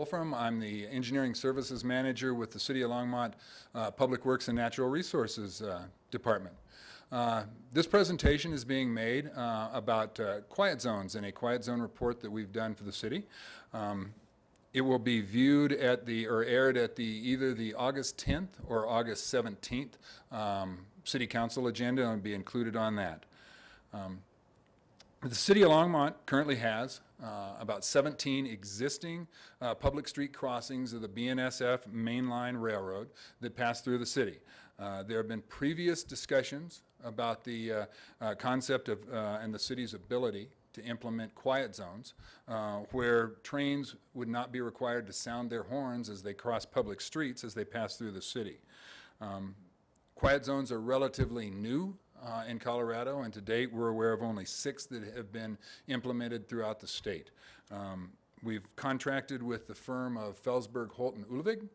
I'm the Engineering Services Manager with the City of Longmont Public Works and Natural Resources Department. This presentation is being made about quiet zones and a quiet zone report that we've done for the city. It will be viewed at or aired at either the August 10th or August 17th City Council agenda, and will be included on that. The City of Longmont currently has about 17 existing public street crossings of the BNSF mainline railroad that pass through the city. There have been previous discussions about the concept of and the city's ability to implement quiet zones where trains would not be required to sound their horns as they cross public streets as they pass through the city. Quiet zones are relatively new in Colorado, and to date we're aware of only 6 that have been implemented throughout the state. We've contracted with the firm of Felsberg, Holt, and Ulevig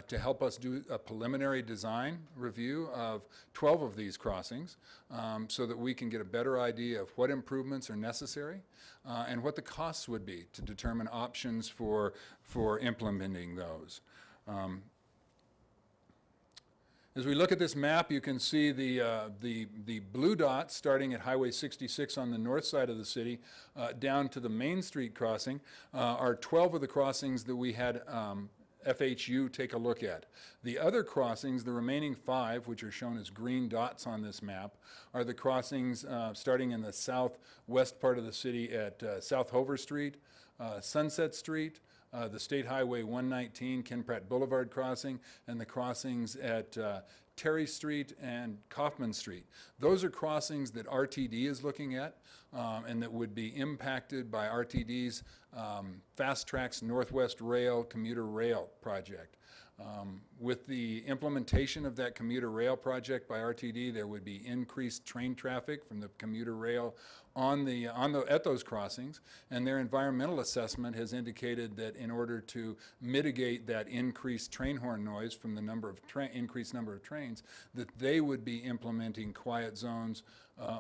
to help us do a preliminary design review of 12 of these crossings so that we can get a better idea of what improvements are necessary and what the costs would be to determine options for implementing those. As we look at this map, you can see the blue dots starting at Highway 66 on the north side of the city down to the Main Street crossing are 12 of the crossings that we had FHU take a look at. The other crossings, the remaining 5, which are shown as green dots on this map, are the crossings starting in the southwest part of the city at South Hover Street, Sunset Street, the State Highway 119, Ken Pratt Boulevard crossing, and the crossings at Terry Street and Kaufman Street. Those are crossings that RTD is looking at and that would be impacted by RTD's Fast Tracks Northwest Rail commuter rail project. With the implementation of that commuter rail project by RTD, there would be increased train traffic from the commuter rail at those crossings, and their environmental assessment has indicated that in order to mitigate that increased train horn noise from the increased number of trains, that they would be implementing quiet zones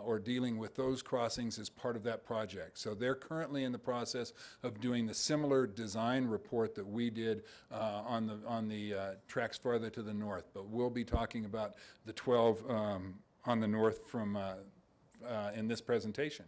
or dealing with those crossings as part of that project. So they're currently in the process of doing the similar design report that we did on the tracks farther to the north, but we'll be talking about the 12 on the north from in this presentation.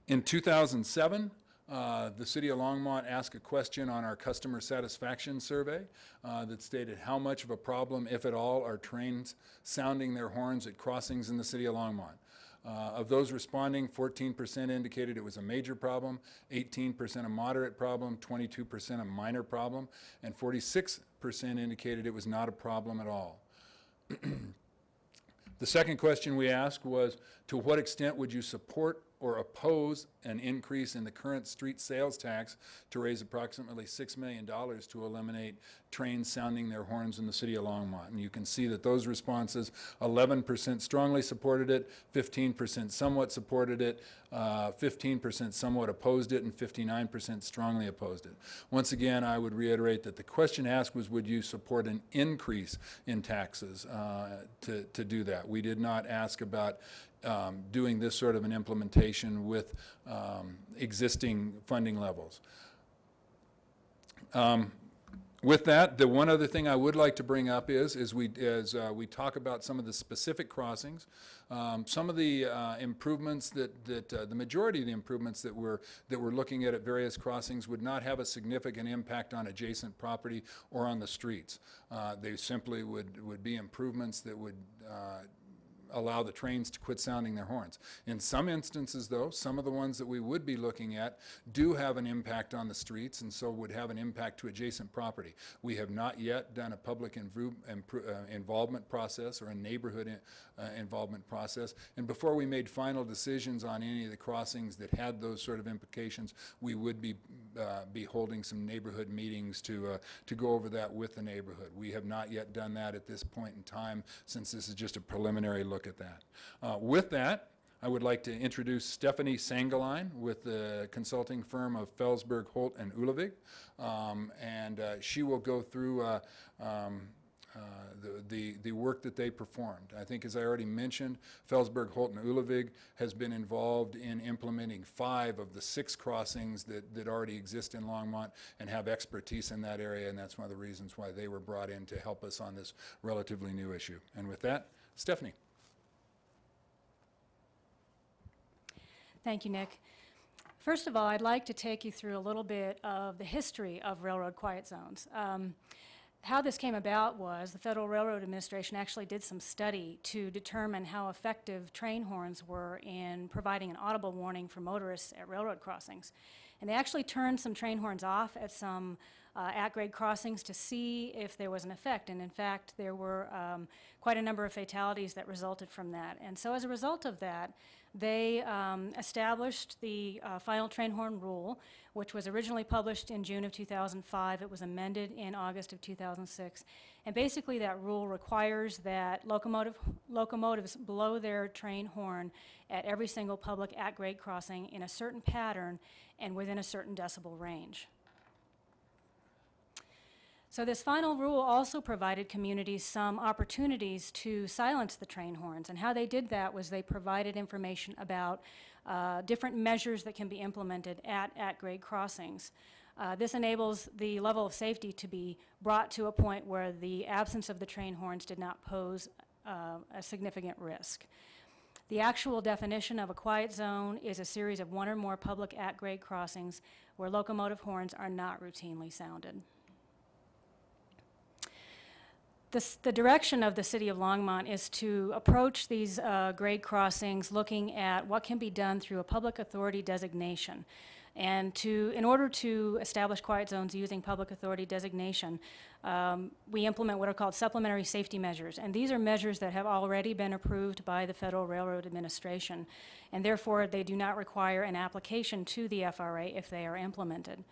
In 2007, the City of Longmont asked a question on our customer satisfaction survey that stated how much of a problem, if at all, are trains sounding their horns at crossings in the City of Longmont. Of those responding, 14% indicated it was a major problem, 18% a moderate problem, 22% a minor problem, and 46% indicated it was not a problem at all. The second question we asked was, to what extent would you support or oppose an increase in the current street sales tax to raise approximately $6 million to eliminate trains sounding their horns in the City of Longmont? And you can see that those responses, 11% strongly supported it, 15% somewhat supported it, 15% somewhat opposed it, and 59% strongly opposed it. Once again, I would reiterate that the question asked was, would you support an increase in taxes to do that? We did not ask about doing this sort of an implementation with existing funding levels. With that, the one other thing I would like to bring up is we talk about some of the specific crossings, some of the improvements the majority of the improvements that we're looking at various crossings would not have a significant impact on adjacent property or on the streets. They simply would be improvements that would allow the trains to quit sounding their horns. In some instances, though, some of the ones that we would be looking at do have an impact on the streets and so would have an impact to adjacent property. We have not yet done a public involvement process or a neighborhood involvement process, and before we made final decisions on any of the crossings that had those sort of implications, we would be holding some neighborhood meetings to go over that with the neighborhood. We have not yet done that at this point in time, since this is just a preliminary look at that. With that, I would like to introduce Stephanie Sangaline with the consulting firm of Felsberg, Holt, and Ulevig, and she will go through the work that they performed. I think, as I already mentioned, Felsberg, Holt, and Ulevig has been involved in implementing 5 of the 6 crossings that already exist in Longmont and have expertise in that area, and that's one of the reasons why they were brought in to help us on this relatively new issue. And with that, Stephanie. Thank you, Nick. First of all, I'd like to take you through a little bit of the history of railroad quiet zones. How this came about was the Federal Railroad Administration actually did some study to determine how effective train horns were in providing an audible warning for motorists at railroad crossings. And they actually turned some train horns off at some at-grade crossings to see if there was an effect. And in fact, there were quite a number of fatalities that resulted from that. And so as a result of that, they established the final train horn rule, which was originally published in June of 2005. It was amended in August of 2006. And basically that rule requires that locomotives blow their train horn at every single public at-grade crossing in a certain pattern and within a certain decibel range. So this final rule also provided communities some opportunities to silence the train horns, and how they did that was they provided information about different measures that can be implemented at grade crossings. This enables the level of safety to be brought to a point where the absence of the train horns did not pose a significant risk. The actual definition of a quiet zone is a series of 1 or more public at-grade crossings where locomotive horns are not routinely sounded. The direction of the City of Longmont is to approach these grade crossings looking at what can be done through a public authority designation. And in order to establish quiet zones using public authority designation, we implement what are called supplementary safety measures. And these are measures that have already been approved by the Federal Railroad Administration. And therefore, they do not require an application to the FRA if they are implemented.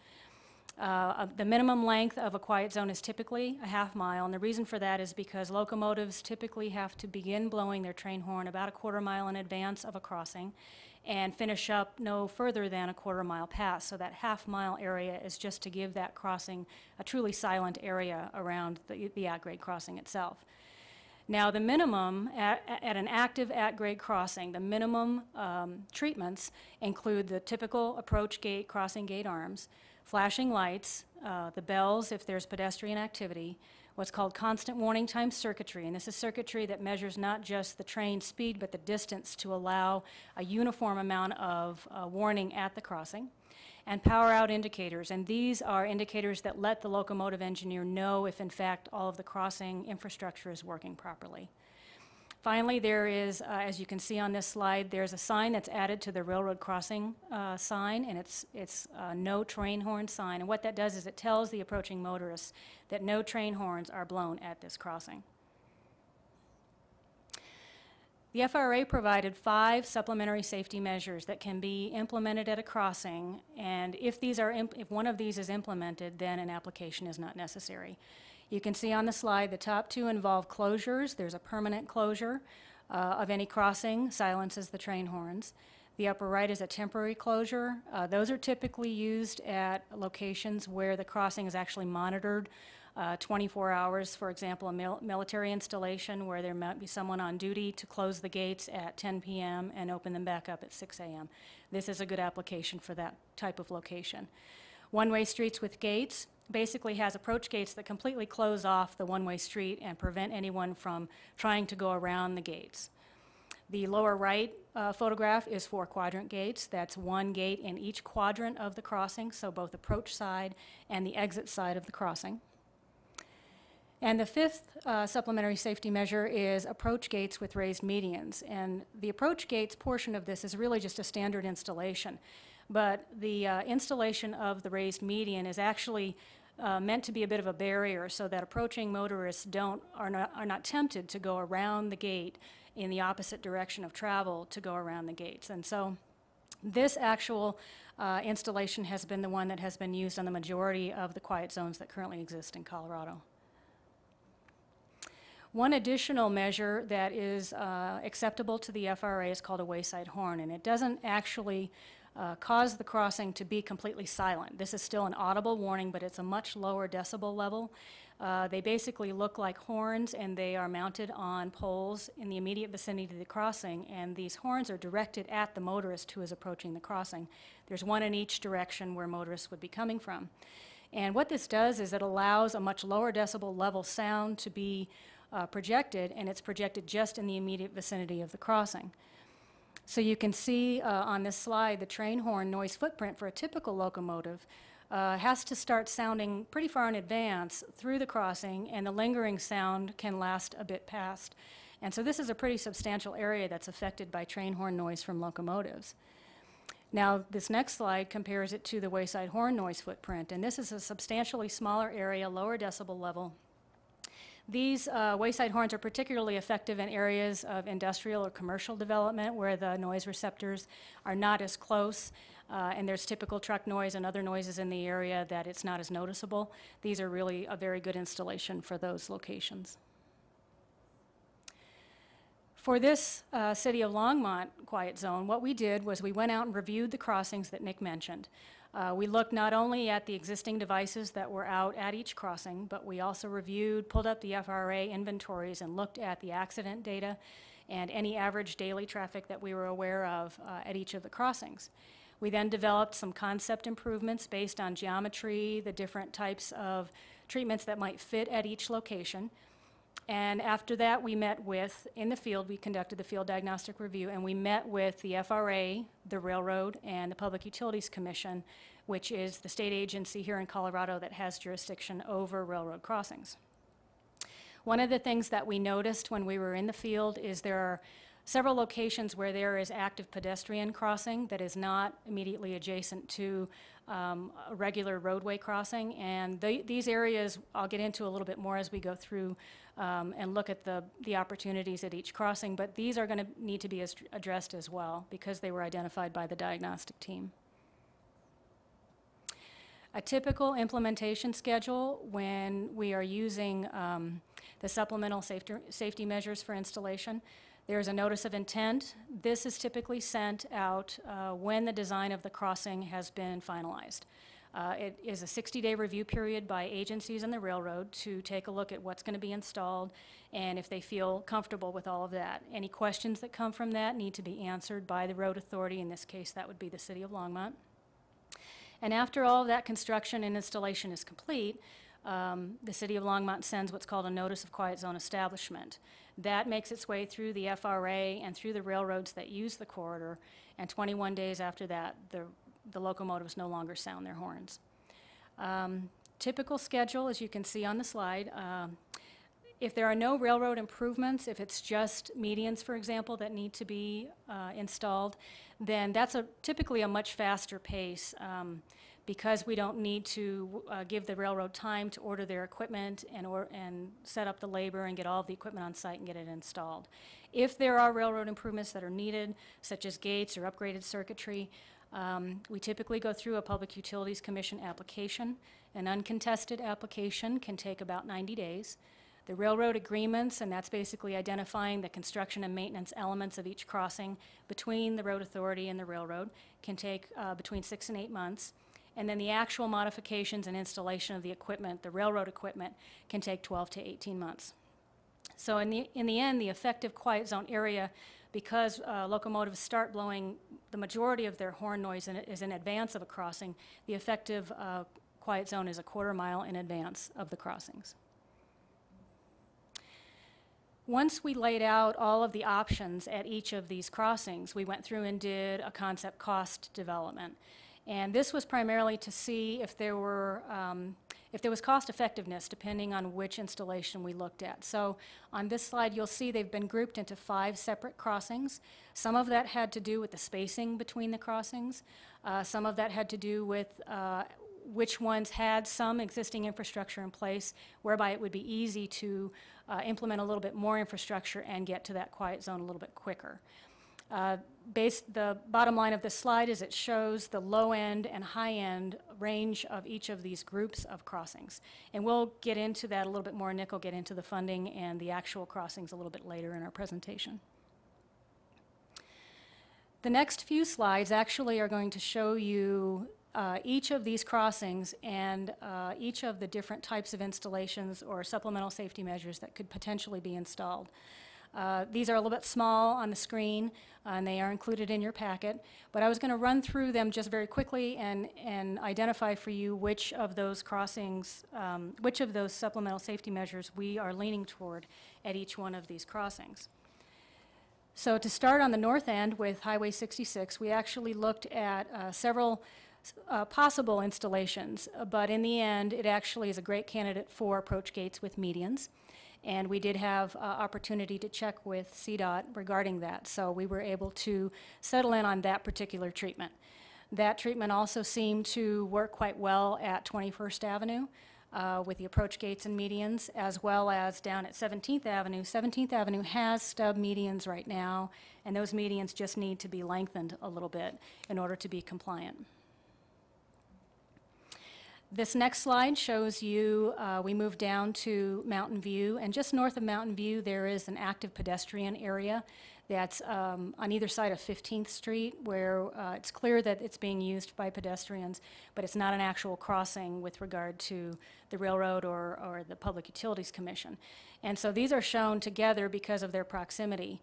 The minimum length of a quiet zone is typically a ½ mile, and the reason for that is because locomotives typically have to begin blowing their train horn about a ½ mile in advance of a crossing and finish up no further than a ½ mile past. So that ½ mile area is just to give that crossing a truly silent area around the at-grade crossing itself. Now, the minimum, at an active at-grade crossing, the minimum treatments include the typical approach gate, crossing gate arms, flashing lights, the bells if there's pedestrian activity, what's called constant warning time circuitry, and this is circuitry that measures not just the train speed but the distance to allow a uniform amount of warning at the crossing, and power out indicators, and these are indicators that let the locomotive engineer know if in fact all of the crossing infrastructure is working properly. Finally, there is, as you can see on this slide, there's a sign that's added to the railroad crossing sign, and it's no train horn sign. And what that does is it tells the approaching motorists that no train horns are blown at this crossing. The FRA provided 5 supplementary safety measures that can be implemented at a crossing, and if one of these is implemented, then an application is not necessary. You can see on the slide the top 2 involve closures. There's a permanent closure of any crossing, silences the train horns. The upper right is a temporary closure. Those are typically used at locations where the crossing is actually monitored 24 hours, for example, a military installation where there might be someone on duty to close the gates at 10 p.m. and open them back up at 6 a.m. This is a good application for that type of location. One-way streets with gates basically has approach gates that completely close off the one-way street and prevent anyone from trying to go around the gates. The lower right photograph is 4 quadrant gates. That's 1 gate in each quadrant of the crossing, so both approach side and the exit side of the crossing. And the 5th supplementary safety measure is approach gates with raised medians. And the approach gates portion of this is really just a standard installation. But the installation of the raised median is actually meant to be a bit of a barrier so that approaching motorists are not tempted to go around the gate in the opposite direction of travel to go around the gates. And so this actual installation has been the one that has been used on the majority of the quiet zones that currently exist in Colorado. One additional measure that is acceptable to the FRA is called a wayside horn, and it doesn't actually cause the crossing to be completely silent. This is still an audible warning, but it's a much lower decibel level. They basically look like horns, and they are mounted on poles in the immediate vicinity of the crossing, and these horns are directed at the motorist who is approaching the crossing. There's one in each direction where motorists would be coming from. And what this does is it allows a much lower decibel level sound to be projected, and it's projected just in the immediate vicinity of the crossing. So you can see on this slide the train horn noise footprint for a typical locomotive has to start sounding pretty far in advance through the crossing, and the lingering sound can last a bit past. And so this is a pretty substantial area that's affected by train horn noise from locomotives. Now, this next slide compares it to the wayside horn noise footprint, and this is a substantially smaller area, lower decibel level. These wayside horns are particularly effective in areas of industrial or commercial development where the noise receptors are not as close, and there's typical truck noise and other noises in the area that it's not as noticeable. These are really a very good installation for those locations. For this City of Longmont quiet zone, what we did was we went out and reviewed the crossings that Nick mentioned. We looked not only at the existing devices that were out at each crossing, but we also pulled up the FRA inventories and looked at the accident data and any average daily traffic that we were aware of at each of the crossings. We then developed some concept improvements based on geometry, the different types of treatments that might fit at each location. And after that, we met with, in the field, we conducted the field diagnostic review, and we met with the FRA, the railroad, and the Public Utilities Commission, which is the state agency here in Colorado that has jurisdiction over railroad crossings. One of the things that we noticed when we were in the field is there are several locations where there is active pedestrian crossing that is not immediately adjacent to a regular roadway crossing, and these areas I'll get into a little bit more as we go through and look at the opportunities at each crossing, but these are going to need to be addressed as well because they were identified by the diagnostic team. A typical implementation schedule when we are using the supplemental safety measures for installation. There's a notice of intent. This is typically sent out when the design of the crossing has been finalized. It is a 60-day review period by agencies and the railroad to take a look at what's going to be installed and if they feel comfortable with all of that. Any questions that come from that need to be answered by the road authority. In this case, that would be the City of Longmont. And after all of that construction and installation is complete, the City of Longmont sends what's called a Notice of Quiet Zone Establishment. That makes its way through the FRA and through the railroads that use the corridor, and 21 days after that, the locomotives no longer sound their horns. Typical schedule, as you can see on the slide, if there are no railroad improvements, if it's just medians, for example, that need to be installed, then that's typically a much faster pace because we don't need to give the railroad time to order their equipment and set up the labor and get all of the equipment on site and get it installed. If there are railroad improvements that are needed, such as gates or upgraded circuitry, we typically go through a Public Utilities Commission application. An uncontested application can take about 90 days. The railroad agreements, and that's basically identifying the construction and maintenance elements of each crossing between the road authority and the railroad, can take between 6 and 8 months. And then the actual modifications and installation of the equipment, the railroad equipment, can take 12 to 18 months. So in the end, the effective quiet zone area, because locomotives start blowing the majority of their horn noise is in advance of a crossing, the effective quiet zone is a quarter mile in advance of the crossings. Once we laid out all of the options at each of these crossings, we went through and did a concept cost development. And this was primarily to see if there was cost effectiveness depending on which installation we looked at. So on this slide, you'll see they've been grouped into 5 separate crossings. Some of that had to do with the spacing between the crossings. Some of that had to do with which ones had some existing infrastructure in place, whereby it would be easy to implement a little bit more infrastructure and get to that quiet zone a little bit quicker. The bottom line of this slide is it shows the low end and high end range of each of these groups of crossings. And we'll get into that a little bit more. Nick will get into the funding and the actual crossings a little bit later in our presentation. The next few slides actually are going to show you each of these crossings and each of the different types of installations or supplemental safety measures that could potentially be installed. These are a little bit small on the screen, and they are included in your packet, but I was going to run through them just very quickly and identify for you which of those crossings, which of those supplemental safety measures we are leaning toward at each one of these crossings. So to start on the north end with Highway 66, we actually looked at several possible installations, but in the end, it actually is a great candidate for approach gates with medians. And we did have opportunity to check with CDOT regarding that, so we were able to settle in on that particular treatment. That treatment also seemed to work quite well at 21st Avenue with the approach gates and medians, as well as down at 17th Avenue. 17th Avenue has stub medians right now, and those medians just need to be lengthened a little bit in order to be compliant. This next slide shows you, we moved down to Mountain View, and just north of Mountain View there is an active pedestrian area that's on either side of 15th Street, where it's clear that it's being used by pedestrians, but it's not an actual crossing with regard to the railroad or the Public Utilities Commission. And so these are shown together because of their proximity.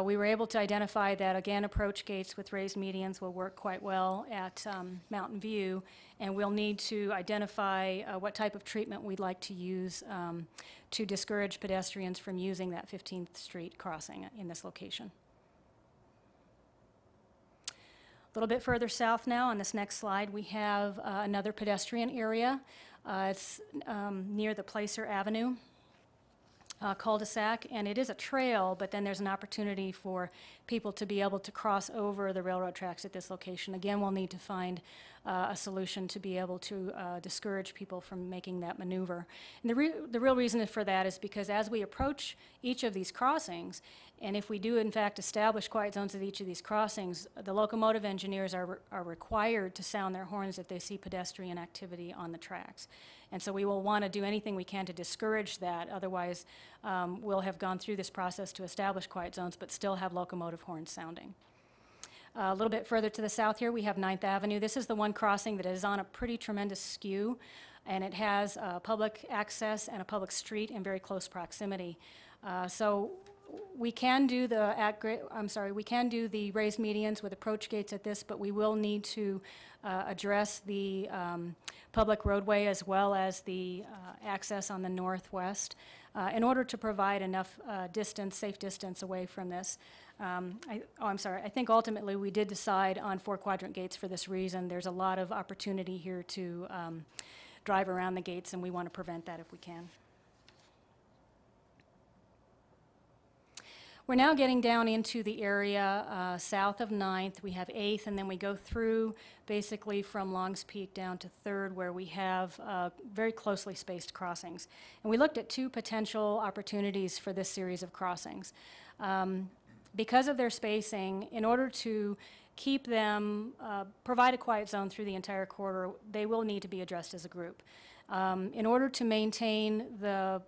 We were able to identify that, again, approach gates with raised medians will work quite well at Mountain View, and we'll need to identify what type of treatment we'd like to use to discourage pedestrians from using that 15th Street crossing in this location. A little bit further south now, on this next slide, we have another pedestrian area. It's near the Placer Avenue cul-de-sac, and it is a trail, but then there's an opportunity for people to be able to cross over the railroad tracks at this location. Again, we'll need to find a solution to be able to discourage people from making that maneuver. And the real reason for that is because as we approach each of these crossings, and if we do in fact establish quiet zones at each of these crossings, the locomotive engineers are required to sound their horns if they see pedestrian activity on the tracks. And so we will want to do anything we can to discourage that. Otherwise, we'll have gone through this process to establish quiet zones, but still have locomotive horns sounding. A little bit further to the south here, we have 9th Avenue. This is the one crossing that is on a pretty tremendous skew, and it has public access and a public street in very close proximity. So we can do the raised medians with approach gates at this, but we will need to address the public roadway as well as the access on the northwest in order to provide enough safe distance away from this. I think ultimately we did decide on 4-quadrant gates for this reason. There's a lot of opportunity here to drive around the gates, and we want to prevent that if we can. We're now getting down into the area south of 9th. We have 8th, and then we go through basically from Longs Peak down to 3rd, where we have very closely spaced crossings. And we looked at 2 potential opportunities for this series of crossings. Because of their spacing, in order to keep them, provide a quiet zone through the entire corridor, they will need to be addressed as a group. In order to maintain the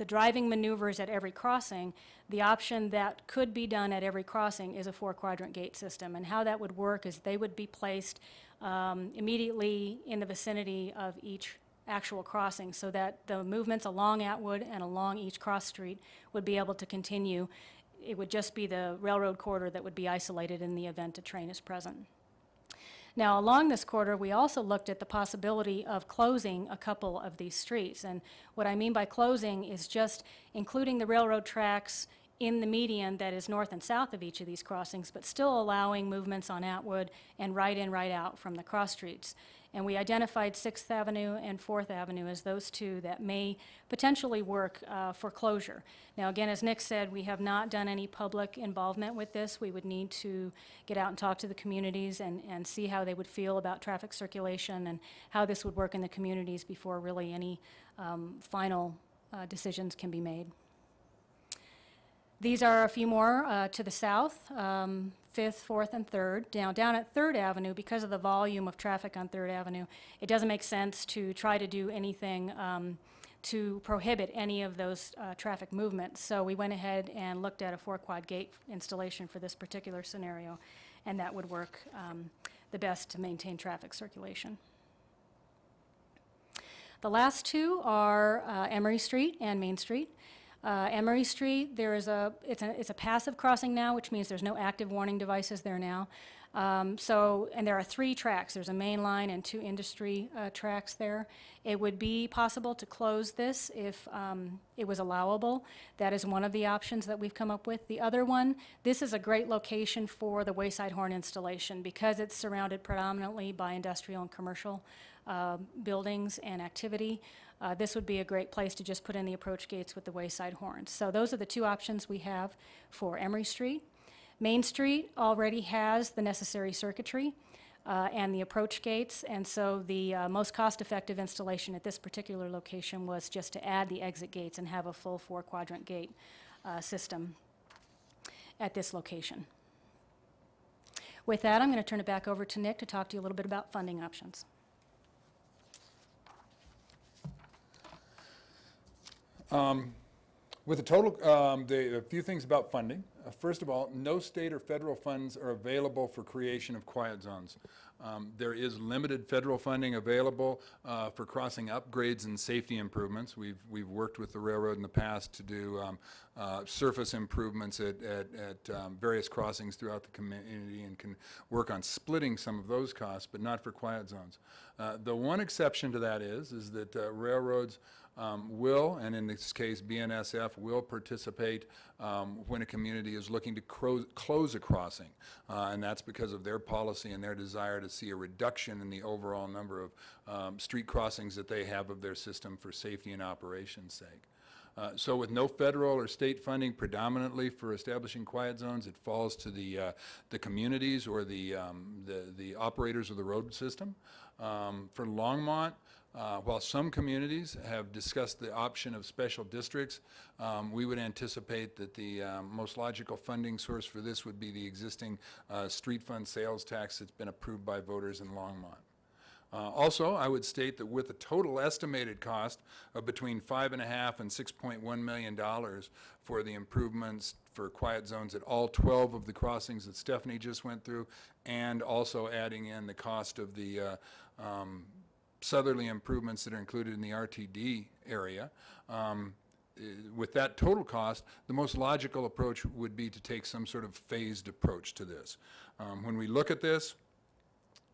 driving maneuvers at every crossing, the option that could be done at every crossing is a 4-quadrant gate system. And how that would work is they would be placed immediately in the vicinity of each actual crossing so that the movements along Atwood and along each cross street would be able to continue. It would just be the railroad corridor that would be isolated in the event a train is present. Now, along this corridor, we also looked at the possibility of closing a couple of these streets. And what I mean by closing is just including the railroad tracks in the median that is north and south of each of these crossings, but still allowing movements on Atwood and right in, right out from the cross streets. And we identified 6th Avenue and 4th Avenue as those 2 that may potentially work for closure. Now, again, as Nick said, we have not done any public involvement with this. We would need to get out and talk to the communities and see how they would feel about traffic circulation and how this would work in the communities before really any final decisions can be made. These are a few more to the south, 5th, 4th, and 3rd. Down at 3rd Avenue, because of the volume of traffic on 3rd Avenue, it doesn't make sense to try to do anything to prohibit any of those traffic movements. So we went ahead and looked at a 4-quad gate installation for this particular scenario. and that would work the best to maintain traffic circulation. The last two are Emory Street and Main Street. Emory Street, it's a passive crossing now, which means there's no active warning devices there now. And there are 3 tracks. There's a main line and 2 industry tracks there. It would be possible to close this if it was allowable. That is one of the options that we've come up with. The other one, this is a great location for the wayside horn installation because it's surrounded predominantly by industrial and commercial buildings and activity. This would be a great place to just put in the approach gates with the wayside horns. So those are the 2 options we have for Emory Street. Main Street already has the necessary circuitry and the approach gates, and so the most cost-effective installation at this particular location was just to add the exit gates and have a full 4-quadrant gate system at this location. With that, I'm going to turn it back over to Nick to talk to you a little bit about funding options. With a total, a few things about funding. First of all, no state or federal funds are available for creation of quiet zones. There is limited federal funding available for crossing upgrades and safety improvements. We've worked with the railroad in the past to do surface improvements at various crossings throughout the community and can work on splitting some of those costs, but not for quiet zones. The one exception to that is that railroads will, and in this case BNSF, will participate when a community is looking to close a crossing. And that's because of their policy and their desire to see a reduction in the overall number of street crossings that they have of their system for safety and operations sake. So with no federal or state funding predominantly for establishing quiet zones, it falls to the communities or the operators of the road system. For Longmont, while some communities have discussed the option of special districts, we would anticipate that the most logical funding source for this would be the existing street fund sales tax that's been approved by voters in Longmont. Also, I would state that with a total estimated cost of between $5.5 and $6.1 million for the improvements for quiet zones at all 12 of the crossings that Stephanie just went through, and also adding in the cost of the southerly improvements that are included in the RTD area. With that total cost, the most logical approach would be to take some sort of phased approach to this. When we look at this,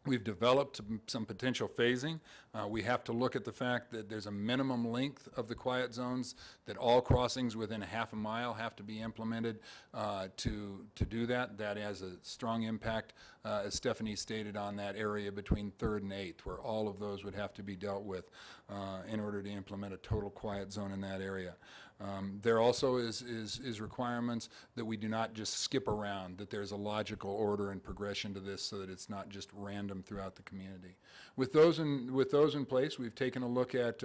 we've developed some potential phasing. We have to look at the fact that there's a minimum length of the quiet zones, that all crossings within a half a mile have to be implemented to do that. That has a strong impact, as Stephanie stated, on that area between 3rd and 8th, where all of those would have to be dealt with in order to implement a total quiet zone in that area. There also is requirements that we do not just skip around, that there's a logical order and progression to this so that it's not just random throughout the community. With those in place, we've taken a look at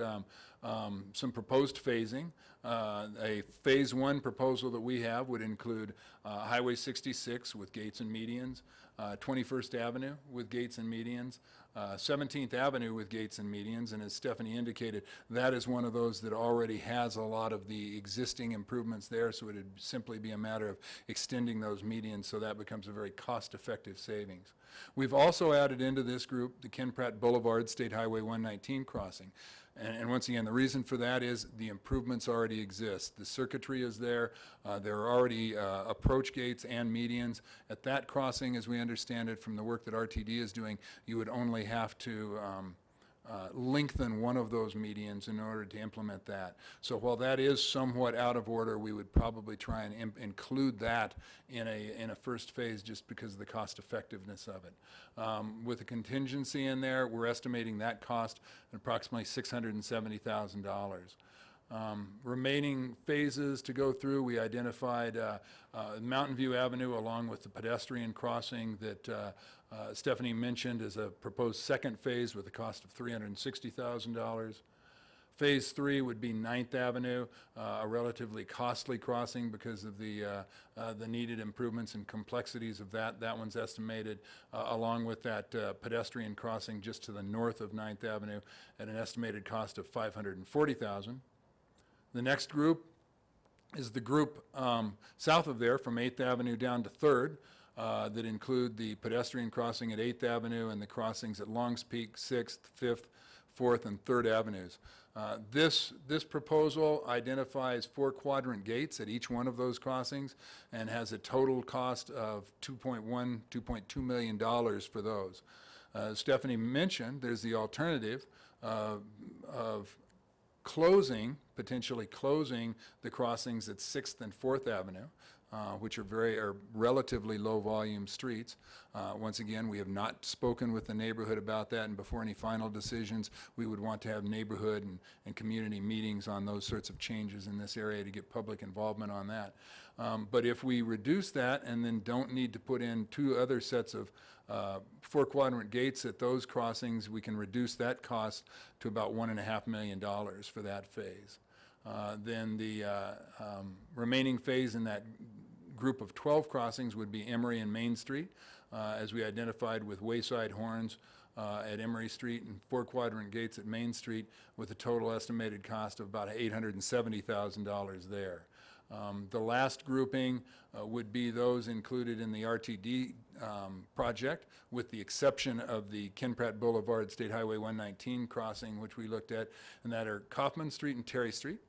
some proposed phasing. A phase 1 proposal that we have would include Highway 66 with gates and medians, 21st Avenue with gates and medians, 17th Avenue with gates and medians, and as Stephanie indicated, that is one of those that already has a lot of the existing improvements there, so it would simply be a matter of extending those medians, so that becomes a very cost-effective savings. We've also added into this group the Ken Pratt Boulevard State Highway 119 crossing. And once again, the reason for that is the improvements already exist. The circuitry is there. There are already approach gates and medians. At that crossing, as we understand it from the work that RTD is doing, you would only have to lengthen one of those medians in order to implement that. So while that is somewhat out of order, we would probably try and include that in a first phase just because of the cost effectiveness of it. With a contingency in there, we're estimating that cost at approximately $670,000. Remaining phases to go through, we identified Mountain View Avenue along with the pedestrian crossing that Stephanie mentioned as a proposed second phase with a cost of $360,000. Phase 3 would be 9th Avenue, a relatively costly crossing because of the needed improvements and complexities of that. That one's estimated, along with that pedestrian crossing just to the north of 9th Avenue at an estimated cost of $540,000. The next group is the group south of there from 8th Avenue down to 3rd. that include the pedestrian crossing at 8th Avenue and the crossings at Longs Peak, 6th, 5th, 4th, and 3rd Avenues. This proposal identifies 4 quadrant gates at each one of those crossings and has a total cost of $2.2 million for those. Stephanie mentioned there's the alternative of potentially closing the crossings at 6th and 4th Avenue, which are relatively low volume streets. Once again, we have not spoken with the neighborhood about that, and before any final decisions, we would want to have neighborhood and community meetings on those sorts of changes in this area to get public involvement on that. But if we reduce that and then don't need to put in 2 other sets of 4 quadrant gates at those crossings, we can reduce that cost to about $1.5 million for that phase. Then the remaining phase in that group of 12 crossings would be Emory and Main Street, as we identified with wayside horns at Emory Street and 4 quadrant gates at Main Street, with a total estimated cost of about $870,000 there. The last grouping would be those included in the RTD project, with the exception of the Ken Pratt Boulevard State Highway 119 crossing, which we looked at, and that are Kaufman Street and Terry Street.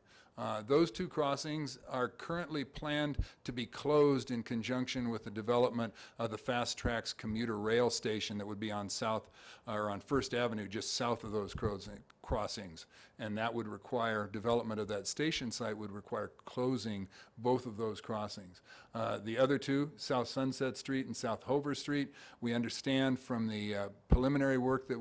Those 2 crossings are currently planned to be closed in conjunction with the development of the Fast Tracks commuter rail station that would be on on 1st Avenue, just south of those crossings. And that would require, development of that station site would require closing both of those crossings. The other 2, South Sunset Street and South Hover Street, we understand from the preliminary work that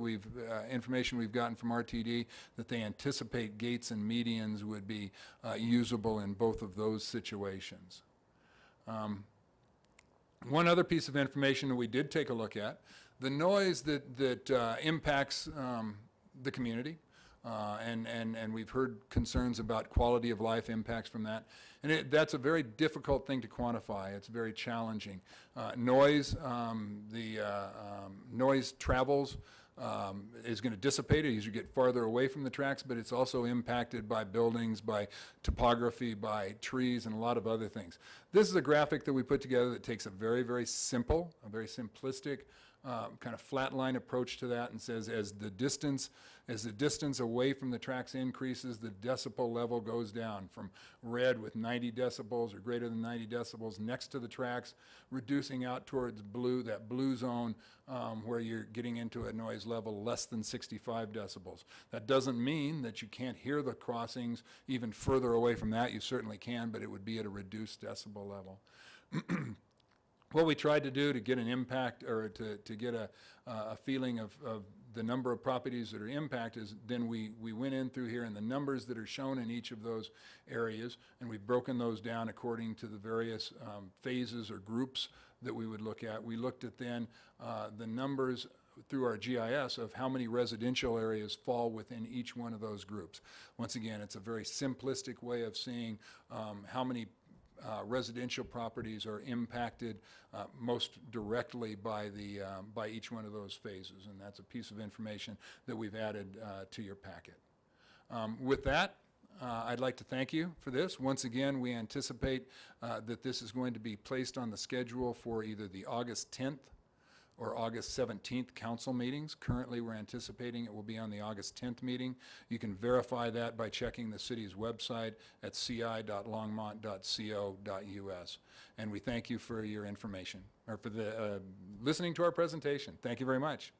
information we've gotten from RTD, that they anticipate gates and medians would be usable in both of those situations. One other piece of information that we did take a look at, the noise that impacts the community, and we've heard concerns about quality of life impacts from that. And that's a very difficult thing to quantify. It's very challenging. Noise travels, is going to dissipate as you get farther away from the tracks, but it's also impacted by buildings, by topography, by trees, and a lot of other things. This is a graphic that we put together that takes a very, very simple, a very simplistic kind of flat line approach to that, and says as the distance away from the tracks increases, the decibel level goes down from red with 90 decibels or greater than 90 decibels next to the tracks, reducing out towards blue, that blue zone where you're getting into a noise level less than 65 decibels. That doesn't mean that you can't hear the crossings even further away from that. You certainly can, but it would be at a reduced decibel level. What we tried to do to get an impact, or to get a feeling of the number of properties that are impacted, is then we went in through here, and the numbers that are shown in each of those areas, and we've broken those down according to the various phases or groups that we would look at. We looked at then the numbers through our GIS of how many residential areas fall within each one of those groups. Once again, it's a very simplistic way of seeing how many residential properties are impacted most directly by each one of those phases, and that's a piece of information that we've added to your packet. With that, I'd like to thank you for this. Once again, we anticipate that this is going to be placed on the schedule for either the August 10th or August 17th council meetings. Currently, we're anticipating it will be on the August 10th meeting. You can verify that by checking the city's website at ci.longmont.co.us. And we thank you for your information, or for listening to our presentation. Thank you very much.